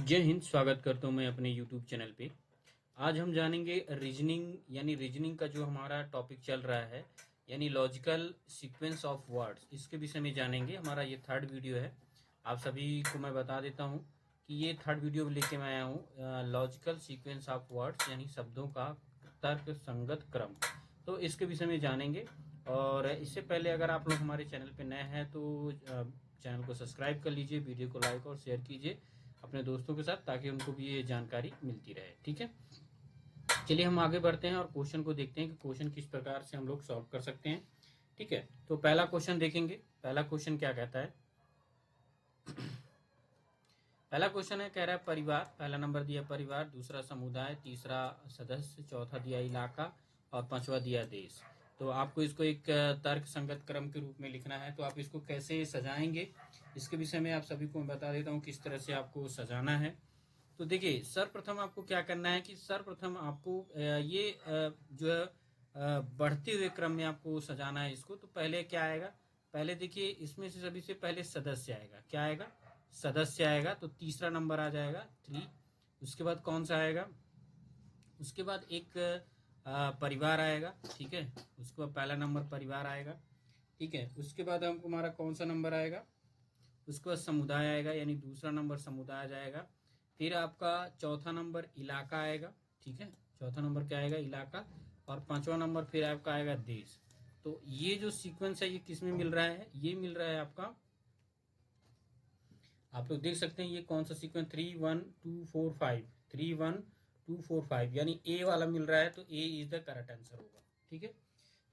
जय हिंद। स्वागत करता हूँ मैं अपने यूट्यूब चैनल पे। आज हम जानेंगे रीजनिंग का जो हमारा टॉपिक चल रहा है, यानी लॉजिकल सीक्वेंस ऑफ वर्ड्स, इसके विषय में जानेंगे। हमारा ये थर्ड वीडियो है। आप सभी को मैं बता देता हूँ कि ये थर्ड वीडियो लेके मैं आया हूँ, लॉजिकल सीक्वेंस ऑफ वर्ड्स यानी शब्दों का तर्क संगत क्रम। तो इसके विषय में जानेंगे। और इससे पहले अगर आप लोग हमारे चैनल पे नए हैं तो चैनल को सब्सक्राइब कर लीजिए, वीडियो को लाइक और शेयर कीजिए अपने दोस्तों के साथ, ताकि उनको भी ये जानकारी मिलती रहे। ठीक है, चलिए हम आगे बढ़ते हैं और क्वेश्चन को देखते हैं कि क्वेश्चन किस प्रकार से हम लोग सॉल्व कर सकते हैं। ठीक है, तो पहला क्वेश्चन देखेंगे। पहला क्वेश्चन क्या कहता है? पहला क्वेश्चन है, कह रहा है परिवार। पहला नंबर दिया परिवार, दूसरा समुदाय, तीसरा सदस्य, चौथा दिया इलाका और पांचवा दिया देश। तो आपको इसको एक तर्क संगत क्रम के रूप में लिखना है। तो आप इसको कैसे सजाएंगे, इसके विषय में आप सभी को मैं बता देता हूँ किस तरह से आपको सजाना है। तो देखिए, सर्वप्रथम आपको क्या करना है कि सर्वप्रथम आपको ये जो है बढ़ते हुए क्रम में आपको सजाना है इसको। तो पहले क्या आएगा? पहले देखिए, इसमें से सभी से पहले सदस्य आएगा। क्या आएगा? सदस्य आएगा। तो तीसरा नंबर आ जाएगा 3। उसके बाद कौन सा आएगा? उसके बाद एक परिवार आएगा। ठीक है, उसके बाद पहला नंबर परिवार आएगा। ठीक है, उसके बाद हमको हमारा कौन सा नंबर आएगा? उसके बाद समुदाय आएगा, यानी दूसरा नंबर समुदाय आ जाएगा। फिर आपका चौथा नंबर इलाका आएगा। ठीक है, चौथा नंबर क्या आएगा? इलाका। और पांचवा नंबर फिर आपका आएगा देश। तो ये जो सीक्वेंस है ये किस में मिल रहा है? ये मिल रहा है आपका, आप लोग देख सकते हैं ये कौन सा सीक्वेंस, 3 1 2 4 5, 3 1 2 4 5, यानी ए वाला मिल रहा है। तो ए इज द करेक्ट आंसर होगा। ठीक है,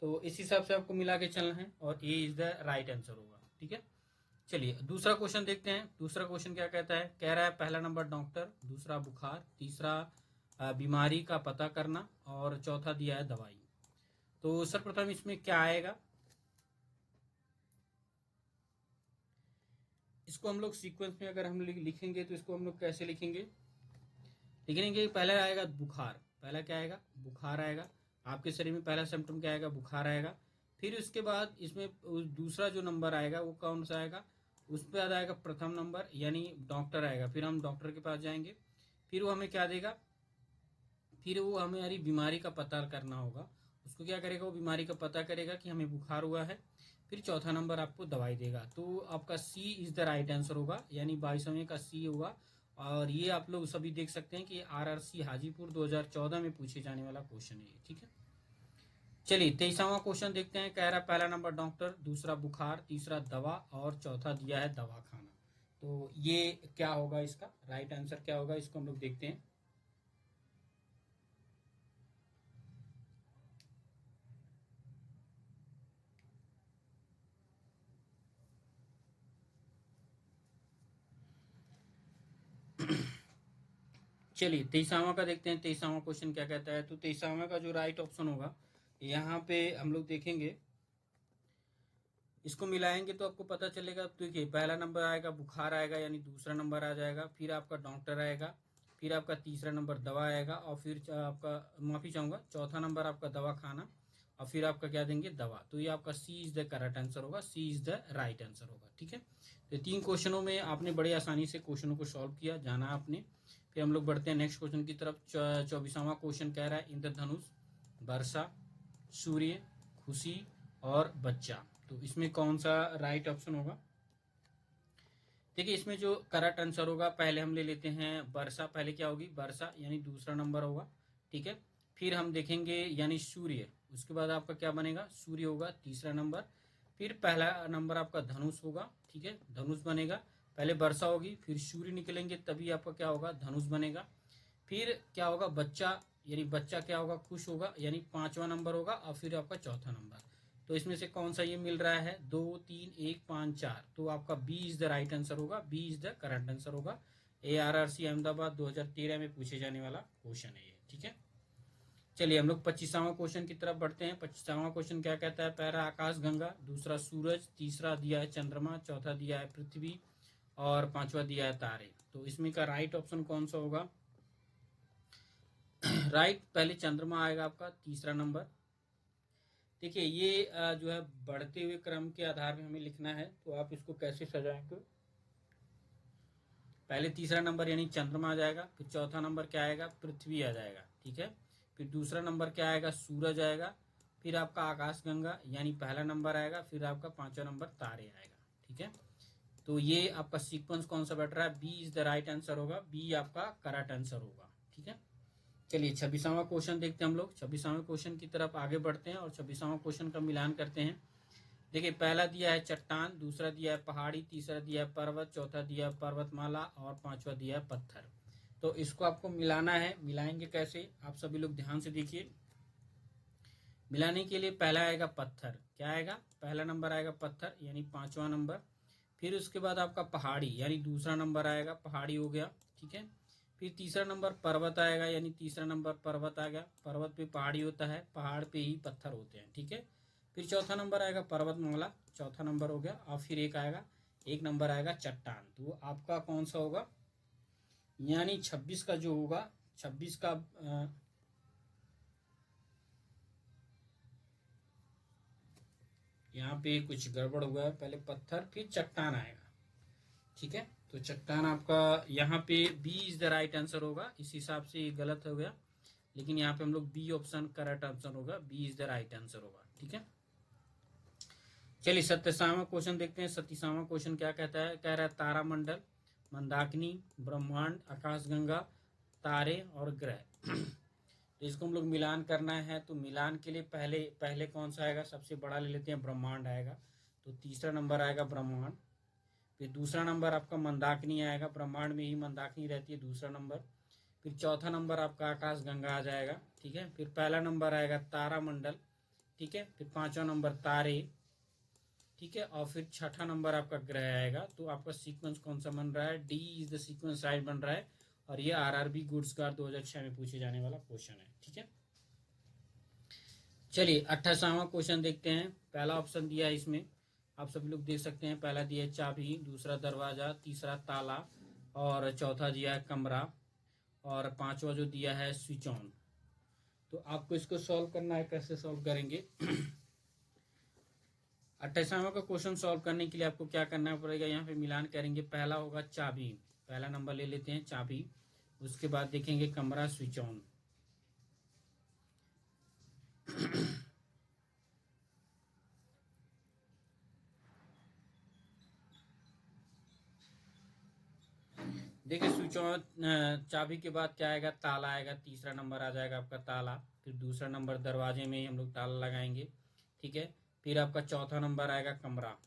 तो इस हिसाब से आपको मिला के चलना है और ए इज द राइट आंसर होगा। ठीक है, चलिए दूसरा क्वेश्चन देखते हैं। दूसरा क्वेश्चन क्या कहता है? कह रहा है पहला नंबर डॉक्टर, दूसरा बुखार, तीसरा बीमारी का पता करना और चौथा दिया है दवाई। तो सर्वप्रथम इसमें क्या आएगा? इसको हम लोग सीक्वेंस में अगर हम लिखेंगे तो इसको हम लोग कैसे लिखेंगे? लिखेंगे पहला आएगा बुखार। पहला क्या आएगा? बुखार आएगा। आपके शरीर में पहला सिम्टम क्या आएगा? बुखार आएगा। फिर उसके बाद इसमें दूसरा जो नंबर आएगा वो कौन सा आएगा? उस पर आएगा प्रथम नंबर, यानी डॉक्टर आएगा। फिर हम डॉक्टर के पास जाएंगे। फिर वो हमें क्या देगा? फिर वो हमारी बीमारी का पता करना होगा। उसको क्या करेगा? वो बीमारी का पता करेगा कि हमें बुखार हुआ है। फिर चौथा नंबर आपको दवाई देगा। तो आपका सी इज द राइट आंसर होगा, यानी 22वें का सी होगा। और ये आप लोग सभी देख सकते हैं कि आरआरसी हाजीपुर 2014 में पूछे जाने वाला क्वेश्चन है ये। ठीक है, चलिए 23वां क्वेश्चन देखते हैं। कह रहा है पहला नंबर डॉक्टर, दूसरा बुखार, तीसरा दवा और चौथा दिया है दवाखाना। तो ये क्या होगा? इसका राइट आंसर क्या होगा? इसको हम लोग देखते हैं। चलिए 23वां का देखते हैं। 23वां क्वेश्चन क्या कहता है? तो 23वां का जो राइट ऑप्शन होगा, यहाँ पे हम लोग देखेंगे, इसको मिलाएंगे तो आपको पता चलेगा। तो देखिए, पहला नंबर आएगा बुखार आएगा, यानी दूसरा नंबर आ जाएगा। फिर आपका डॉक्टर आएगा। फिर आपका तीसरा नंबर दवा आएगा। और फिर आपका, माफी चाहूंगा, चौथा नंबर आपका दवा खाना। और फिर आपका क्या देंगे? दवा। तो ये आपका सी इज द करेक्ट आंसर होगा, सी इज द राइट आंसर होगा। ठीक है, तो 3 क्वेश्चनों में आपने बड़े आसानी से क्वेश्चनों को सॉल्व किया, जाना आपने। फिर हम लोग बढ़ते हैं नेक्स्ट क्वेश्चन की तरफ। 24वां क्वेश्चन कह रहा है इंद्रधनुष, वर्षा, सूर्य, खुशी और बच्चा। तो इसमें कौन सा राइट ऑप्शन होगा? देखिए, इसमें जो करेक्ट आंसर होगा, पहले हम ले लेते हैं वर्षा। पहले क्या होगी? वर्षा, यानी दूसरा नंबर होगा। ठीक है, फिर हम देखेंगे यानी सूर्य। उसके बाद आपका क्या बनेगा? सूर्य होगा तीसरा नंबर। फिर पहला नंबर आपका धनुष होगा। ठीक है, धनुष बनेगा। पहले वर्षा होगी, फिर सूर्य निकलेंगे, तभी आपका क्या होगा? धनुष बनेगा। फिर क्या होगा? बच्चा, यानी बच्चा क्या होगा? खुश होगा, यानी पांचवा नंबर होगा। और फिर आपका चौथा नंबर। तो इसमें से कौन सा ये मिल रहा है? 2 3 1 5 4। तो आपका B is the right answer होगा, B is the current answer होगा। ARRC अहमदाबाद 2013 में पूछे जाने वाला क्वेश्चन है ये। ठीक है, चलिए हम लोग 25वां क्वेश्चन की तरफ बढ़ते हैं। 25वां क्वेश्चन क्या कहता है? पहला आकाश गंगा, दूसरा सूरज, तीसरा दिया है चंद्रमा, चौथा दिया है पृथ्वी और पांचवा दिया है तारे। तो इसमें का राइट ऑप्शन कौन सा होगा? राइट, पहले चंद्रमा आएगा आपका तीसरा नंबर। देखिए, ये जो है बढ़ते हुए क्रम के आधार में हमें लिखना है। तो आप इसको कैसे सजाएंगे? पहले तीसरा नंबर यानी चंद्रमा आ जाएगा, फिर चौथा नंबर क्या आएगा, पृथ्वी आ जाएगा, ठीक है। फिर दूसरा नंबर क्या आएगा, सूरज आएगा, फिर आपका आकाशगंगा यानी पहला नंबर आएगा, फिर आपका पांचवा नंबर तारे आएगा, ठीक है। तो ये आपका सीक्वेंस कौन सा बैठ रहा है, B is the right answer होगा, बी आपका करेक्ट आंसर होगा, ठीक है। चलिए 26वां क्वेश्चन देखते हैं हम लोग। 26वें क्वेश्चन की तरफ आगे बढ़ते हैं और 26वां क्वेश्चन का मिलान करते हैं। देखिए पहला दिया है चट्टान, दूसरा दिया है पहाड़ी, तीसरा दिया है पर्वत, चौथा दिया है पर्वतमाला और पांचवा दिया है पत्थर। तो इसको आपको मिलाना है। मिलाएंगे कैसे, आप सभी लोग ध्यान से देखिए। मिलाने के लिए पहला आएगा पत्थर, क्या आएगा, पहला नंबर आएगा पत्थर यानी पांचवा नंबर। फिर उसके बाद आपका पहाड़ी यानी दूसरा नंबर आएगा, पहाड़ी हो गया, ठीक है। फिर तीसरा नंबर पर्वत आएगा यानी तीसरा नंबर पर्वत आ गया, पर्वत पे पहाड़ी होता है, पहाड़ पे ही पत्थर होते हैं, ठीक है। फिर चौथा नंबर आएगा पर्वतमाला, चौथा नंबर हो गया, और फिर एक नंबर आएगा चट्टान। तो आपका कौन सा होगा, यानी 26 का जो होगा, 26 का यहाँ पे कुछ गड़बड़ हुआ है, पहले पत्थर फिर चट्टान आएगा, ठीक है। तो चट्टान आपका यहाँ पे B is the right answer होगा, इस हिसाब से ये गलत हो गया, लेकिन यहाँ पे हम लोग बी ऑप्शन करेक्ट आंसर होगा, B is the right answer होगा, ठीक है। चलिए 27वां क्वेश्चन देखते हैं। 27वां क्वेश्चन क्या कहता है, कह रहा है तारामंडल, मंदाकिनी, ब्रह्मांड, आकाशगंगा, तारे और ग्रह। तो इसको हम लोग मिलान करना है। तो मिलान के लिए पहले कौन सा आएगा, सबसे बड़ा ले लेते हैं, ब्रह्मांड आएगा। तो तीसरा नंबर आएगा ब्रह्मांड। फिर दूसरा नंबर आपका मंदाकिनी आएगा, ब्रह्मांड में ही मंदाकिनी रहती है, दूसरा नंबर। फिर चौथा नंबर आपका आकाशगंगा आ जाएगा, ठीक है। फिर पहला नंबर आएगा तारामंडल, ठीक है। फिर पांचवा नंबर तारे, ठीक है। और फिर छठा नंबर आपका ग्रह आएगा। तो आपका सीक्वेंस कौन सा बन रहा है, D is the sequence right बन रहा है। और ये आरआरबी गुड्स गार्ड 2006 में पूछे जाने वाला क्वेश्चन है, ठीक है। चलिए 28वां क्वेश्चन देखते हैं। पहला ऑप्शन दिया है इसमें, आप सभी लोग देख सकते हैं, पहला दिया है चाबी, दूसरा दरवाजा, तीसरा ताला और चौथा दिया है कमरा और पांचवा जो दिया है स्विच ऑन। तो आपको इसको सॉल्व करना है, कैसे सॉल्व करेंगे। 28वां का क्वेश्चन सॉल्व करने के लिए आपको क्या करना पड़ेगा, यहाँ पे मिलान करेंगे। पहला होगा चाबी, पहला नंबर ले लेते हैं चाबी। उसके बाद देखेंगे कमरा, स्विच ऑन। देखिए स्विच ऑन, चाबी के बाद क्या आएगा, ताला आएगा, तीसरा नंबर आ जाएगा आपका ताला। फिर दूसरा नंबर दरवाजे में ही हम लोग ताला लगाएंगे, ठीक है। फिर आपका चौथा नंबर आएगा कमरा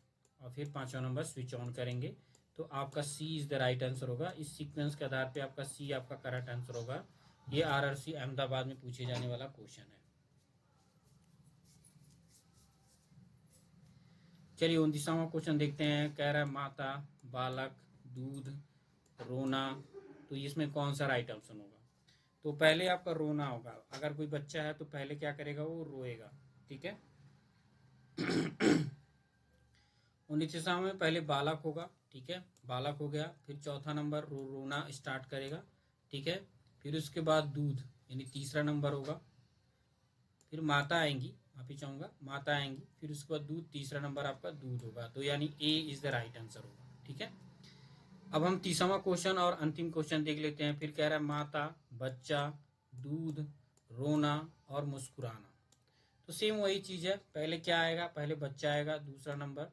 और फिर पांचवा नंबर स्विच ऑन करेंगे। तो आपका सी इज द राइट आंसर होगा। इस सीक्वेंस के आधार पे आपका सी आपका करेक्ट आंसर होगा। ये आरआरसी अहमदाबाद में पूछे जाने वाला क्वेश्चन है। चलिए 29वां क्वेश्चन देखते हैं। कह रहा है माता, बालक, दूध, रोना। तो इसमें कौन सा राइट ऑप्शन होगा। तो पहले आपका रोना होगा। अगर कोई बच्चा है तो पहले क्या करेगा, वो रोएगा, ठीक है। 29वां में पहले बालक होगा, ठीक है, बालक हो गया। फिर चौथा नंबर रोना स्टार्ट करेगा, ठीक है। फिर उसके बाद दूध यानी तीसरा नंबर होगा। फिर माता आएंगी, माफी चाहूंगा, माता आएंगी। फिर उसके बाद दूध, तीसरा नंबर आपका दूध होगा। तो यानी ए इज द राइट आंसर होगा, ठीक है। अब हम 30वां क्वेश्चन और अंतिम क्वेश्चन देख लेते हैं। फिर कह रहा है माता, बच्चा, दूध, रोना और मुस्कुराना। तो सेम वही चीज है। पहले क्या आएगा, पहले बच्चा आएगा, दूसरा नंबर।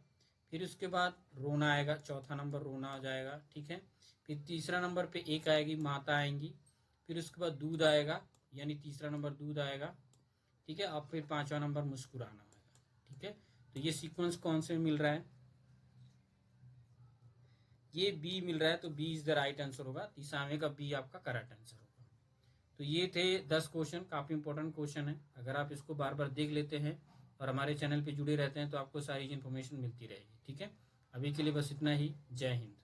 फिर उसके बाद रोना आएगा, चौथा नंबर रोना आ जाएगा, ठीक है। फिर तीसरा नंबर पे एक आएगी, माता आएंगी। फिर उसके बाद दूध आएगा यानी तीसरा नंबर दूध आएगा, ठीक है। और फिर पांचवा नंबर मुस्कुराना आएगा, ठीक है। तो ये सीक्वेंस कौन से मिल रहा है, ये बी मिल रहा है। तो B is the right answer होगा। 30वें का बी आपका करेक्ट आंसर होगा। तो ये थे 10 क्वेश्चन, काफी इंपॉर्टेंट क्वेश्चन है। अगर आप इसको बार बार देख लेते हैं और हमारे चैनल पे जुड़े रहते हैं तो आपको सारी इन्फॉर्मेशन मिलती रहेगी, ठीक है। अभी के लिए बस इतना ही। जय हिंद।